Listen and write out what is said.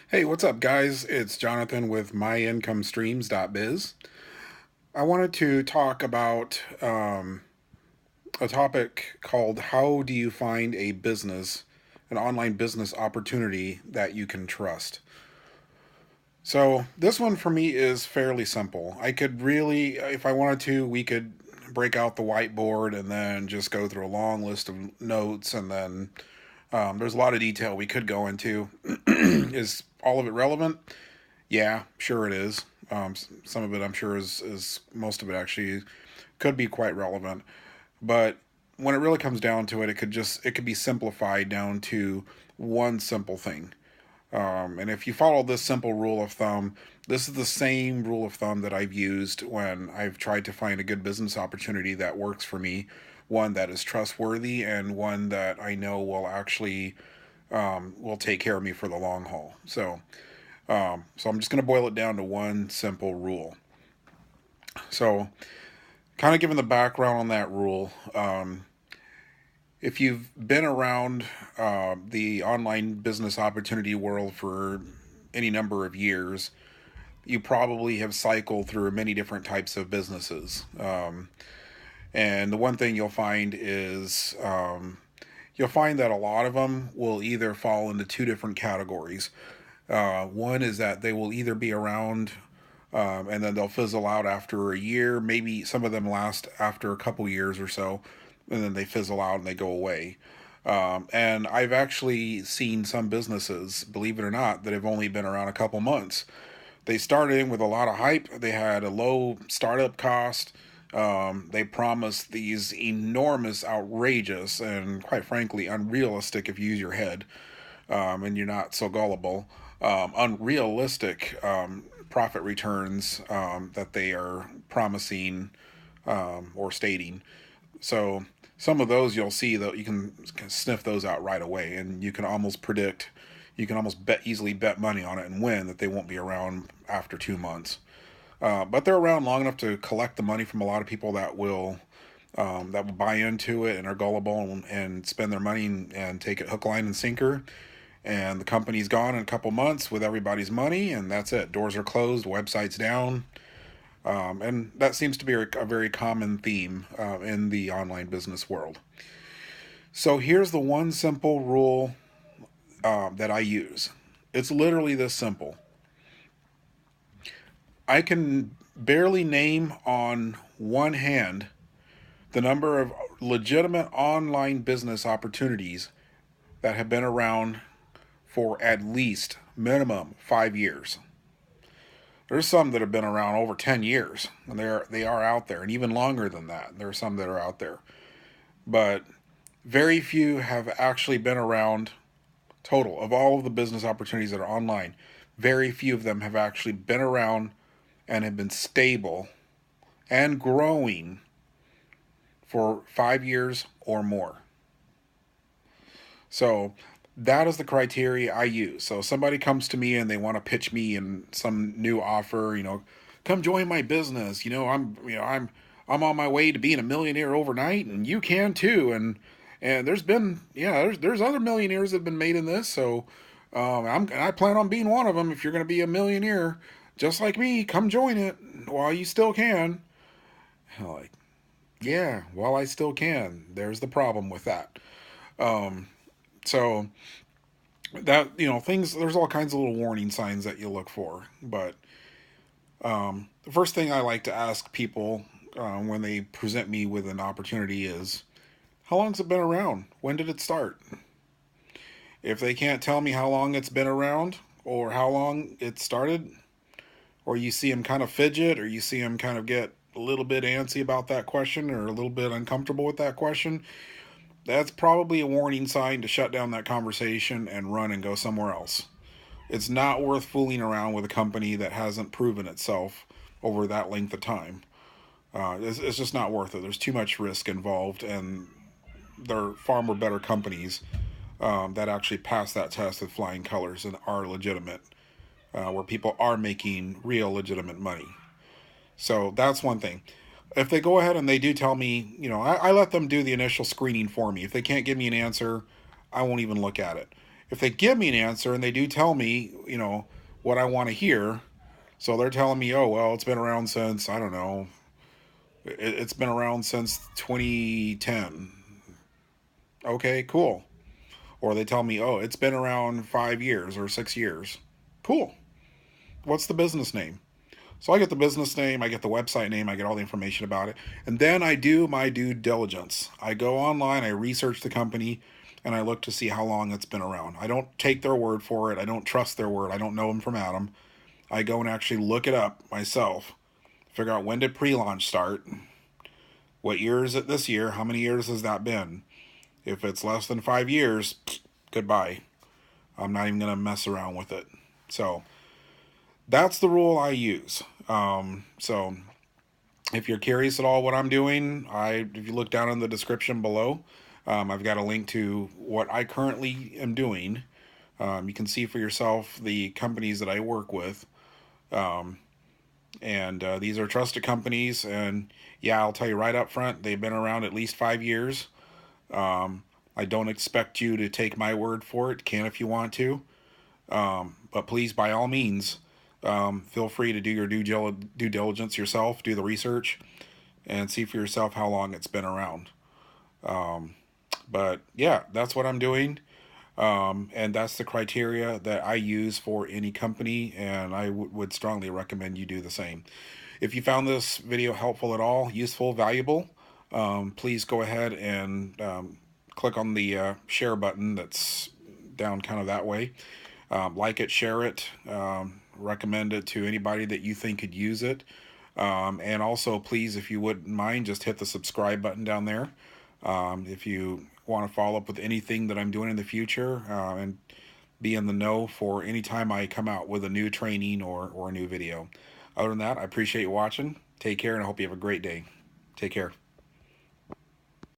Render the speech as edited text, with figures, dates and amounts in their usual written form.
Hey, what's up, guys? It's Jonathan with myIncomeStreams.biz. I wanted to talk about a topic called How do you find a business, an online business opportunity that you can trust? So, this one for me is fairly simple. I could really, if I wanted to, we could break out the whiteboard and then just go through a long list of notes, and then there's a lot of detail we could go into. Is all of it relevant? Yeah, sure it is. Some of it, I'm sure, is most of it actually could be quite relevant. But when it really comes down to it, it could be simplified down to one simple thing. And if you follow this simple rule of thumb, this is the same rule of thumb that I've used when I've tried to find a good business opportunity that works for me, one that is trustworthy and one that I know will actually will take care of me for the long haul. So I'm just going to boil it down to one simple rule. So, kind of giving the background on that rule, if you've been around the online business opportunity world for any number of years, you probably have cycled through many different types of businesses. And the one thing you'll find that a lot of them will either fall into two different categories. One is that they will either be around and then they'll fizzle out after a year. Maybe some of them last after a couple years or so, and then they fizzle out and they go away. And I've actually seen some businesses, believe it or not, that have only been around a couple months. They started in with a lot of hype. They had a low startup cost. They promised these enormous, outrageous, and quite frankly, unrealistic, if you use your head and you're not so gullible, unrealistic profit returns that they are promising or stating. So some of those you'll see that you can sniff those out right away, and you can almost predict, you can almost easily bet money on it and win that they won't be around after 2 months. But they're around long enough to collect the money from a lot of people that will buy into it and are gullible and spend their money and take it hook, line, and sinker. And the company's gone in a couple months with everybody's money, and that's it. Doors are closed, website's down, and that seems to be a very common theme in the online business world. So here's the one simple rule that I use. It's literally this simple. I can barely name on one hand the number of legitimate online business opportunities that have been around for at least minimum 5 years. There's some that have been around over 10 years, and they are out there, and even longer than that. There are some that are out there, but very few have actually been around. Total of all of the business opportunities that are online, very few of them have actually been around and have been stable and growing for 5 years or more. So that is the criteria I use. So somebody comes to me and they want to pitch me in some new offer, come join my business. I'm on my way to being a millionaire overnight, and you can too. And there's other millionaires that have been made in this. So I plan on being one of them. If you're going to be a millionaire, just like me, come join it while you still can. I'm like, yeah, while I still can. There's the problem with that. So that things, there's all kinds of little warning signs that you look for, but the first thing I like to ask people when they present me with an opportunity is, how long's it been around? When did it start? If they can't tell me how long it's been around or how long it started, or you see them kind of fidget, or you see them kind of get a little bit antsy about that question or a little bit uncomfortable with that question, that's probably a warning sign to shut down that conversation and run and go somewhere else. It's not worth fooling around with a company that hasn't proven itself over that length of time. It's just not worth it. There's too much risk involved, and there are far more better companies that actually pass that test with flying colors and are legitimate, where people are making real legitimate money. So that's one thing. If they go ahead and they do tell me, I let them do the initial screening for me. If they can't give me an answer, I won't even look at it. if they give me an answer and they do tell me, you know, what I want to hear, so they're telling me, oh, well, it's been around since, I don't know, it's been around since 2010. Okay, cool. Or they tell me, oh, it's been around 5 years or 6 years. Cool. What's the business name? So I get the business name, I get the website name, I get all the information about it. And then I do my due diligence. I go online, I research the company, and I look to see how long it's been around. I don't take their word for it. I don't trust their word. I don't know them from Adam. I go and actually look it up myself, figure out when did pre-launch start, what year is it this year, how many years has that been. If it's less than 5 years, goodbye. I'm not even going to mess around with it. So that's the rule I use. So if you're curious at all what I'm doing, if you look down in the description below, I've got a link to what I currently am doing. You can see for yourself the companies that I work with. And these are trusted companies. And yeah, I'll tell you right up front, they've been around at least 5 years. I don't expect you to take my word for it. Can if you want to. But please, by all means, feel free to do your due diligence yourself, do the research, and see for yourself how long it's been around. But yeah, that's what I'm doing. And that's the criteria that I use for any company, and I would strongly recommend you do the same. If you found this video helpful at all, useful, valuable, please go ahead and click on the share button that's down kind of that way. Like it, share it, recommend it to anybody that you think could use it. And also, please, if you wouldn't mind, just hit the subscribe button down there. If you want to follow up with anything that I'm doing in the future, and be in the know for any time I come out with a new training or a new video. Other than that, I appreciate you watching. Take care, and I hope you have a great day. Take care.